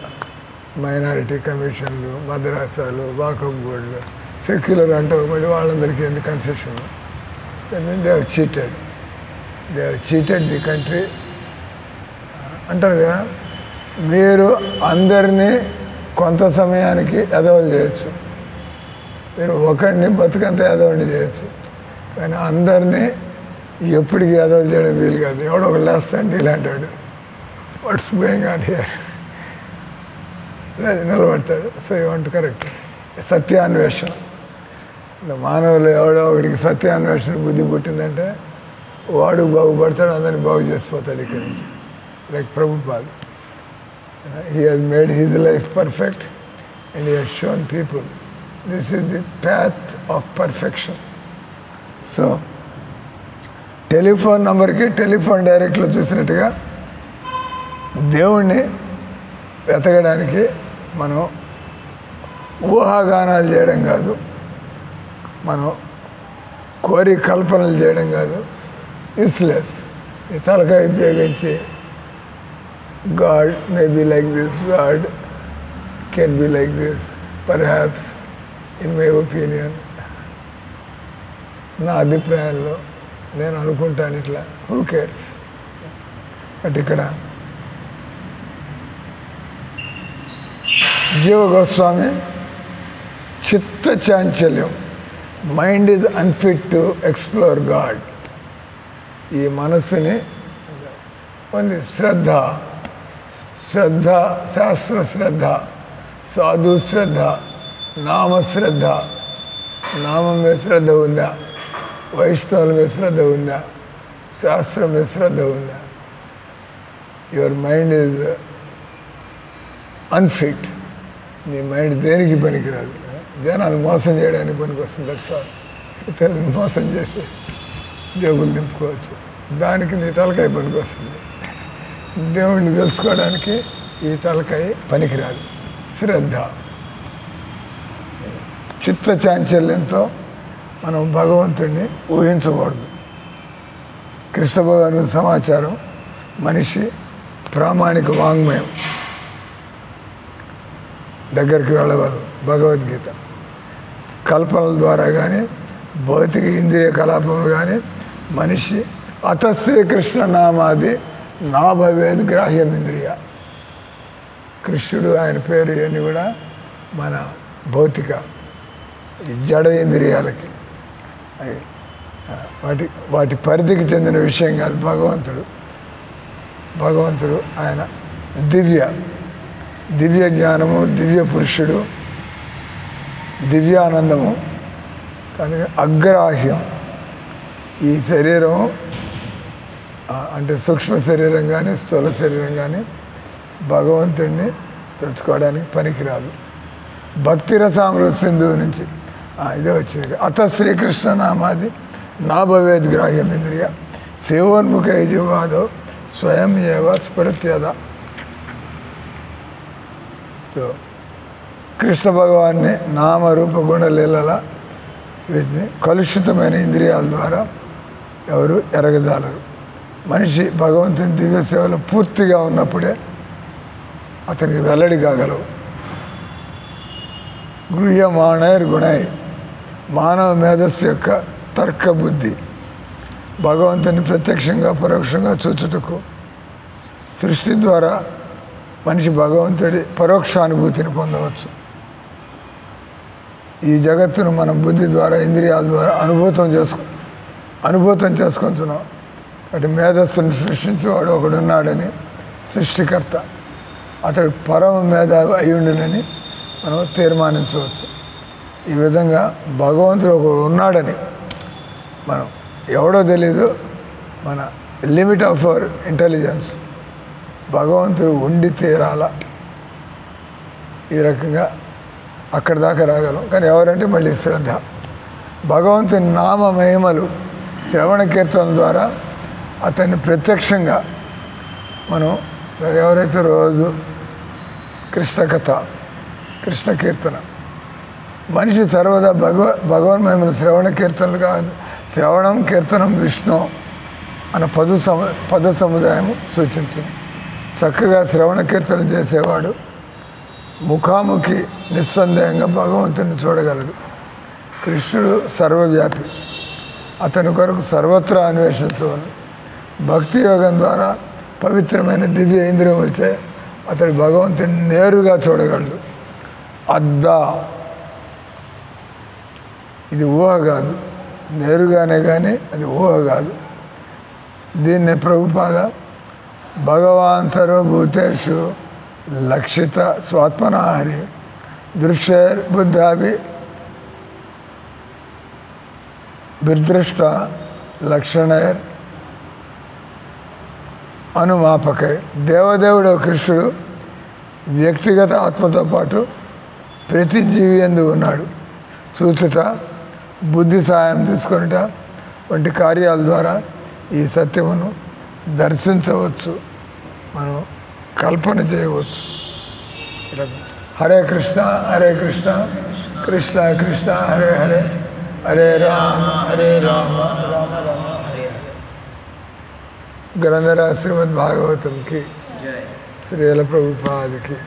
మైనారిటీ కమిషన్లు, మద్రాసాలు, వాకఫ్ బోర్డులు, సెక్యులర్ అంటే మళ్ళీ వాళ్ళందరికీ ఎందుకు concession. They have cheated, they have cheated the country అంటారు కదా. మీరు అందరినీ కొంత సమయానికి ఎదవలు చేయొచ్చు, మీరు ఒకరిని బతుకంత ఎదవండి చేయొచ్చు, కానీ అందరినీ ఎప్పటికీ ఎదవలు చేయడం వీలు కాదు. ఎవడో ఒకటి లేస్తాడు ఇలాంటి వాడు, వాట్స్ గోయింగ్ ఆన్ హియర్ నిలబడతాడు. సో యూ వాంట్ కరెక్ట్ సత్యాన్వేషణ. మానవులు ఎవడో ఒకడికి సత్యాన్వేషణ బుద్ధి పుట్టిందంటే వాడు బాగుపడతాడు, అందరినీ బాగు చేసిపోతాడు ఇక్కడి నుంచి. Like Prabhupad, he has made his life perfect and he has shown people this is the path of perfection. So telephone నెంబర్కి టెలిఫోన్ డైరెక్ట్లో చూసినట్టుగా దేవుణ్ణి వెతకడానికి మనం ఊహాగానాలు చేయడం కాదు, మనం కోరి కల్పనలు చేయడం కాదు, యూస్లెస్. ఈ తలకాయ ఉపయోగించి God may be like this, God can be like this, perhaps, in my opinion, నా అభిప్రాయంలో నేను అనుకుంటాను ఇట్లా, హూ కేర్స్. బట్ ఇక్కడ జీవ గోస్వామి చిత్త చాంచల్యం, mind is unfit to explore God. ఈ మనస్సుని ఓన్లీ శ్రద్ధ, శ్రద్ధ, శాస్త్ర శ్రద్ధ, సాధు శ్రద్ధ, నామశ్రద్ధ, నామం మీద శ్రద్ధ ఉందా, వైష్ణవుల మీద శ్రద్ధ ఉందా, శాస్త్రం మీద శ్రద్ధ ఉందా, యువర్ మైండ్ ఈజ్ అన్ఫిట్. నీ మైండ్ దేనికి పనికిరాదు, జనాలు మోసం చేయడానికి పనికి వస్తుంది. That's all. ఇతరులను మోసం చేసి జేబులు నింపుకోవచ్చు, దానికి నీ తలకాయ పనికి వస్తుంది. దేవుణ్ణి తెలుసుకోవడానికి ఈ తలకాయ పనికిరాదు. శ్రద్ధ, చిత్త చాంచల్యంతో మనం భగవంతుడిని ఊహించకూడదు. కృష్ణ భగవాను సమాచారం మనిషి ప్రామాణిక వాంగ్మయం దగ్గరికి వెళ్ళవాలి. భగవద్గీత కల్పనల ద్వారా కానీ భౌతిక ఇంద్రియ కలాపములు కానీ మనిషి అతశ్రీకృష్ణ నామాది నా భవేద్ గ్రాహ్యమింద్రియ. కృష్ణుడు ఆయన పేరు ఇవన్నీ కూడా మన భౌతిక జడ ఇంద్రియాలకి వాటి పరిధికి చెందిన విషయం కాదు. భగవంతుడు ఆయన దివ్య జ్ఞానము, దివ్య పురుషుడు, దివ్యానందము, కానీ అగ్రాహ్యం. ఈ శరీరం అంటే సూక్ష్మ శరీరం కానీ స్థూల శరీరం కానీ భగవంతుడిని తెలుసుకోవడానికి పనికిరాదు. భక్తి రసామృత సింధువు నుంచి ఇదే వచ్చింది. అత శ్రీకృష్ణ నామాది నా భవేద్ గ్రాహ్యమింద్రియ సేవోన్ముఖ యజువాదో స్వయం ఏవ స్ఫురత్యద. కృష్ణ భగవాన్ని నామరూప గుణలీలల వీటిని కలుషితమైన ఇంద్రియాల ద్వారా ఎవరు ఎరగజాలరు. మనిషి భగవంతుని దివ్య సేవలో పూర్తిగా ఉన్నప్పుడే అతనికి వెల్లడి కాగలవు. గృహ్యమాణైర్ గుణై మానవ మేధస్సు యొక్క తర్క బుద్ధి భగవంతుని ప్రత్యక్షంగా పరోక్షంగా చూచుటకు సృష్టి ద్వారా మనిషి భగవంతుడి పరోక్షానుభూతిని పొందవచ్చు. ఈ జగత్తును మనం బుద్ధి ద్వారా ఇంద్రియాల ద్వారా అనుభూతం చేసుకుంటున్నాం. అటు మేధస్సును సృష్టించేవాడు ఒకడున్నాడని సృష్టికర్త, అతడు పరమ మేధావి అయ్యుండునని మనం తీర్మానించవచ్చు. ఈ విధంగా భగవంతుడు ఒకడు ఉన్నాడని మనం ఎవడో తెలీదు, మన లిమిట్ ఆఫ్ అవర్ ఇంటెలిజెన్స్ భగవంతుడు ఉండి తీరాల. ఈ రకంగా అక్కడి దాకా రాగలం. కానీ ఎవరంటే మళ్ళీ శ్రద్ధ. భగవంతుని నామ మహిమలు శ్రవణ కీర్తన ద్వారా అతన్ని ప్రత్యక్షంగా మనం ఎవరైతే రోజు కృష్ణ కథ కృష్ణ కీర్తన మనిషి సర్వదా భగవన్ మహిమలు శ్రవణ కీర్తనలు కాదు. శ్రవణం కీర్తనం విష్ణు అన్న పద సముదాయం సూచించింది. చక్కగా శ్రవణ కీర్తనలు చేసేవాడు ముఖాముఖి నిస్సందేహంగా భగవంతుని చూడగలడు. కృష్ణుడు సర్వవ్యాపి, అతని కొరకు సర్వత్రా అన్వేషించవలను. భక్తి యోగం ద్వారా పవిత్రమైన దివ్య ఇంద్రియములచే అతడు భగవంతుని నేరుగా చూడగలడు. అద్దా ఇది ఊహ కాదు, నేరుగానే కానీ అది ఊహ కాదు. దీన్నే ప్రభుపాద భగవాన్ సర్వభూతేషు లక్షిత స్వాత్మనాహరి దృశ్యర్ బుద్ధాభి బిర్దృష్ట లక్షణైర్ అనుమాపకై. దేవదేవుడు కృష్ణుడు వ్యక్తిగత ఆత్మతో పాటు ప్రతి జీవి యందు ఉన్నాడు. చూచుట, బుద్ధి సహాయం తీసుకొనుట వంటి కార్యాల ద్వారా ఈ సత్యమును దర్శించవచ్చు, మనం కల్పన చేయవచ్చు. హరే కృష్ణ హరే కృష్ణ కృష్ణ కృష్ణ హరే హరే హరే రామ రామ రామ హరే హరే. గ్రంథరాజ్ శ్రీమద్ భాగవతం కి శ్రీల ప్రభుపాదకి